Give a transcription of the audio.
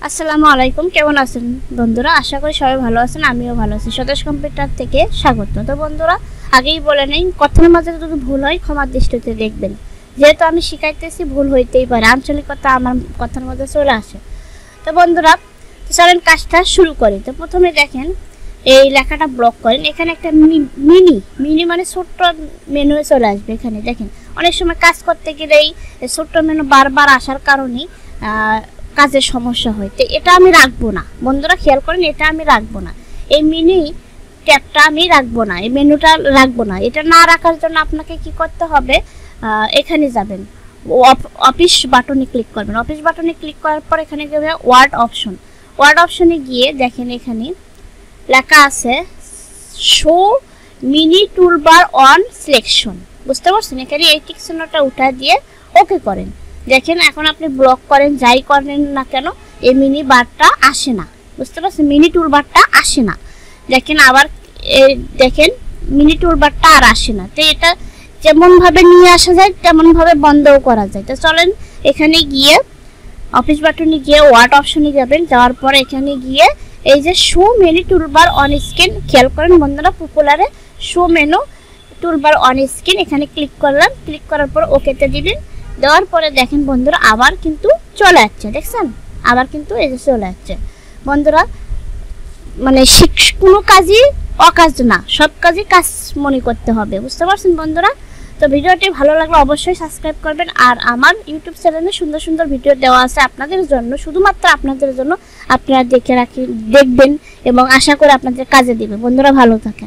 আসসালামু আলাইকুম, কেমন আছেন বন্ধুরা? আশা করি সবাই ভালো আছেন, আমিও ভালো আছি। স্বদেশ কম্পিউটার থেকে স্বাগত। তো বন্ধুরা, আগেই বলে নেই, কথার মাঝে যদি ভুল হয় ক্ষমার দৃষ্টিতে দেখবেন, যেহেতু আমি শিখাইতেছি ভুল হইতেই পারে, আঞ্চলিকতা আমার কথার মধ্যে চলে আসে। তো বন্ধুরা, চলেন কাজটা শুরু করি। তো প্রথমে দেখেন, এই লেখাটা ব্লক করেন। এখানে একটা মিনি মানে ছোট্ট মেনু চলে আসবে। এখানে দেখেন, অনেক সময় কাজ করতে গেলেই ছোট্ট মেনু বারবার আসার কারণেই কাজের সমস্যা হয়। তো এটা আমি রাখবো না বন্ধুরা, খেয়াল করেন, এটা আমি রাখবো না। এই মিনি ট্যাবটা আমি রাখবো না, এই মেনুটা রাখবো না। এটা না রাখার জন্য আপনাকে কি করতে হবে, এখানে যাবেন, অফিস বাটনে ক্লিক করবেন। অফিস বাটনে ক্লিক করার পর এখানে যাবে ওয়ার্ড অপশনে গিয়ে দেখেন, এখানে লেখা আছে show mini toolbar on selection. বুঝতে পারছেন? এখানে এই টিক চিহ্নটা উঠা দিয়ে ওকে করেন। দেখেন, এখন আপনি ব্লক করেন, যাই করেন না কেন, এই মিনি বারটা আসে না। বুঝতে পারছেন? মিনি টুল বারটা আসে না। দেখেন, আবার দেখেন মিনি টুল বারটা আর আসে না। তো এটা যেমনভাবে নিয়ে আসা যায় তেমনভাবে বন্ধও করা যায়। তো চলেন, এখানে গিয়ে অফিস বাটনে গিয়ে ওয়ার্ড অপশনে যাবেন। যাওয়ার পর এখানে গিয়ে এই যে show menu toolbar on screen, খেয়াল করেন বন্ধুরা, পপুলারে show menu toolbar on screen, এখানে ক্লিক করলাম। ক্লিক করার পর ওকেতে দিবেন। দেওয়ার পরে দেখেন বন্ধুরা, আবার কিন্তু চলে যাচ্ছে। দেখছেন? আবার কিন্তু এই যে চলে যাচ্ছে। বন্ধুরা, মানে কোনো কাজই অকাজ না, সব কাজই কাজ মনে করতে হবে। বুঝতে পারছেন বন্ধুরা? তো ভিডিওটি ভালো লাগলে অবশ্যই সাবস্ক্রাইব করবেন। আর আমার ইউটিউব চ্যানেলে সুন্দর সুন্দর ভিডিও দেওয়া আছে আপনাদের জন্য, শুধুমাত্র আপনাদের জন্য। আপনারা দেখবেন এবং আশা করি আপনাদের কাজে দিবে। বন্ধুরা, ভালো থাকেন।